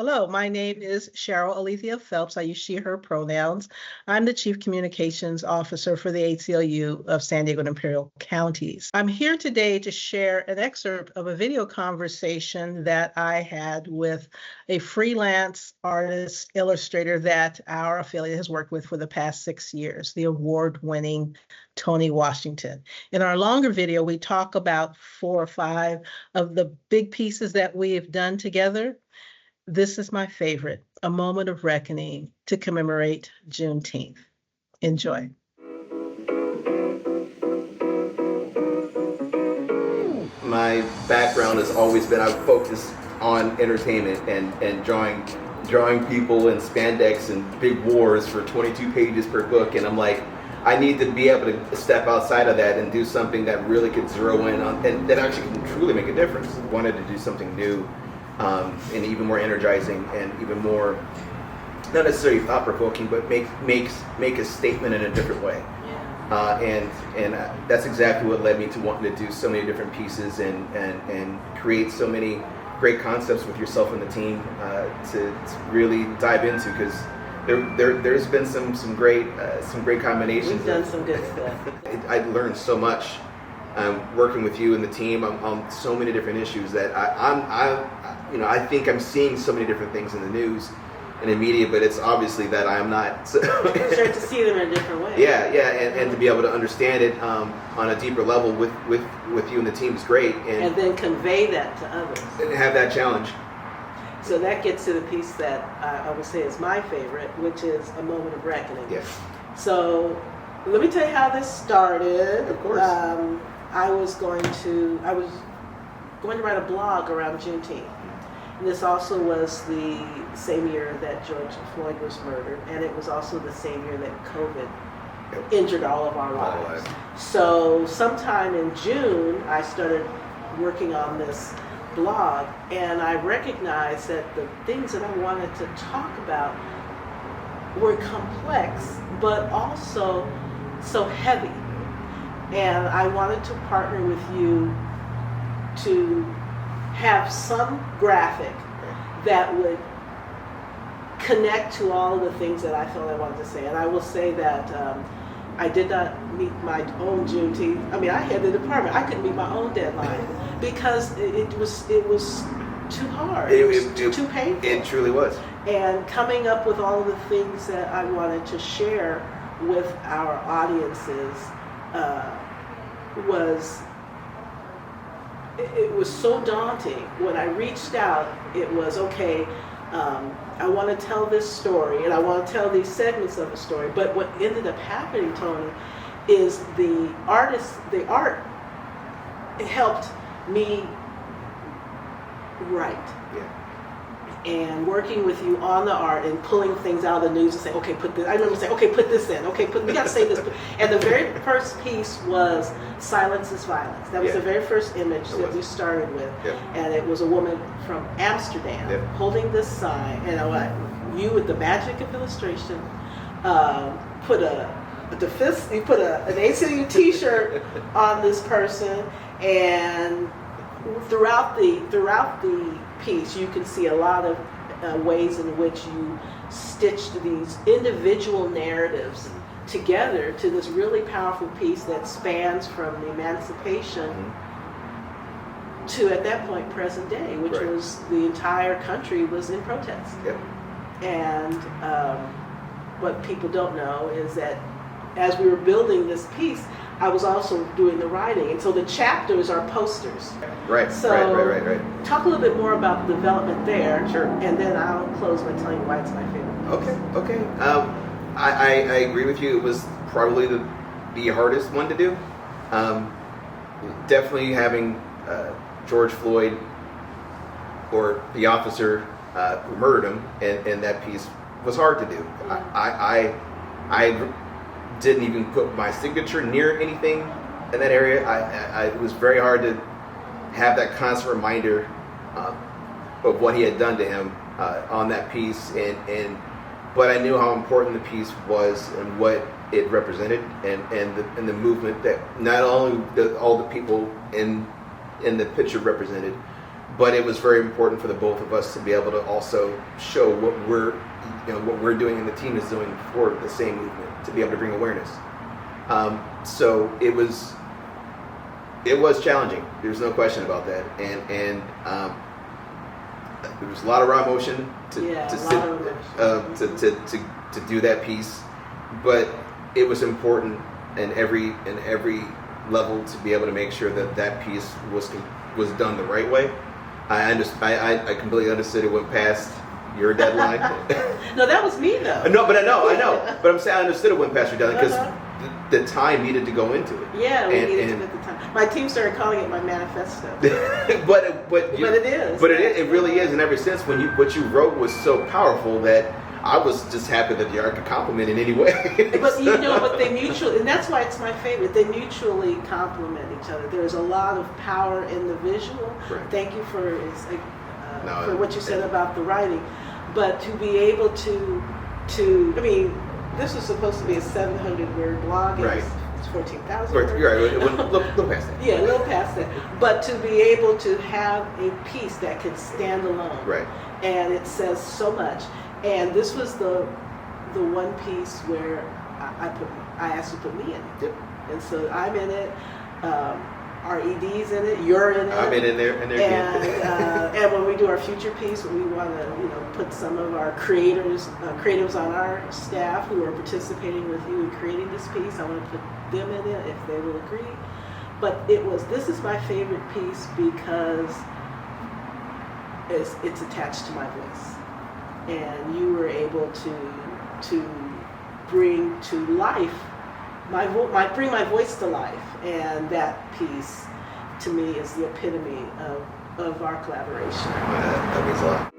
Hello, my name is Cheryl Alethea Phelps. I use she, her pronouns. I'm the Chief Communications Officer for the ACLU of San Diego and Imperial Counties. I'm here today to share an excerpt of a video conversation that I had with a freelance artist illustrator that our affiliate has worked with for the past 6 years, the award-winning Tony Washington. In our longer video, we talk about 4 or 5 of the big pieces that we have done together. This is my favorite, A Moment of Reckoning to commemorate Juneteenth. Enjoy. My background has always been, I've focused on entertainment and drawing people in spandex and big wars for 22 pages per book, and I'm like, I need to be able to step outside of that and do something that really could zero in on, and that actually can truly make a difference. Wanted to do something new. And even more energizing and even more, not necessarily thought-provoking, but make a statement in a different way. And that's exactly what led me to wanting to do so many different pieces and create so many great concepts with yourself and the team to really dive into, because there's been some great combinations. We've done some good stuff. I learned so much working with you and the team on so many different issues that I think I'm seeing so many different things in the news and in media, but it's obviously that I am not. Start to see them in a different way. Yeah, and to be able to understand it on a deeper level with you and the team is great. And then convey that to others. And have that challenge. So that gets to the piece that I would say is my favorite, which is A Moment of Reckoning. Yes. So let me tell you how this started. Of course. I was going to write a blog around Juneteenth. And this also was the same year that George Floyd was murdered, and it was also the same year that COVID injured all of our lives. So sometime in June, I started working on this blog, and I recognized that the things that I wanted to talk about were complex, but also so heavy. And I wanted to partner with you to have some graphic that would connect to all of the things that I felt I wanted to say. And I will say that I did not meet my own Juneteenth. I mean, I had the department. I couldn't meet my own deadline because it was too hard. It was too painful. It truly was. And coming up with all of the things that I wanted to share with our audiences it was so daunting. When I reached out, it was okay. I want to tell this story, and I want to tell these segments of the story. But what ended up happening, Tony, is the art helped me write. Yeah. And working with you on the art and pulling things out of the news and saying, okay, put this. I remember saying, okay, put this in. Okay, we got to say this. And the very first piece was "Silence is Violence." That was the very first image that we started with, and it was a woman from Amsterdam holding this sign. And you, with the magic of illustration, put an ACLU T-shirt on this person, and throughout the piece, you can see a lot of ways in which you stitched these individual narratives together to this really powerful piece that spans from emancipation to, at that point, present day, which was the entire country was in protest. And what people don't know is that as we were building this piece, I was also doing the writing, and so the chapters are posters. Right. So Right. Talk a little bit more about the development there. Sure. And then I'll close by telling you why it's my favorite. Okay. I agree with you. It was probably the hardest one to do. Definitely having George Floyd, or the officer who murdered him, in that piece was hard to do. I didn't even put my signature near anything in that area. It was very hard to have that constant reminder of what he had done to him on that piece, but I knew how important the piece was and what it represented, and the movement that not only all the people in the picture represented, but it was very important for the both of us to be able to also show what we're doing and the team is doing for the same movement, to be able to bring awareness. So it was challenging. There's no question about that, and there was a lot of raw emotion to do that piece, but it was important in every level to be able to make sure that piece was done the right way. I completely understood it went past your deadline. No, that was me though. No, but I know. But I'm saying I understood it went past your deadline because the time needed to go into it. Yeah, we needed to put the time. My team started calling it my manifesto. but it is. But it really is. And ever since what you wrote was so powerful that I was just happy that the art could compliment in any way. But but they mutually, and that's why it's my favorite. They mutually complement each other. There's a lot of power in the visual. Right. Thank you for what you said about the writing, but to be able to I mean, this was supposed to be a 700-word blog. Right. It's 14,000 Right. words. Right. A little past that. Yeah, a little past that. But to be able to have a piece that can stand alone. Right. And it says so much. And this was the one piece where I asked you to put me in it. Yep. And so I'm in it. Our ED's in it. You're in it. I'm in there, and and when we do our future piece, we want to put some of our creatives on our staff who are participating with you in creating this piece. I want to put them in it if they will agree. But this is my favorite piece because it's attached to my voice. And you were able to bring to life bring my voice to life, and that piece to me is the epitome of our collaboration. That means a lot.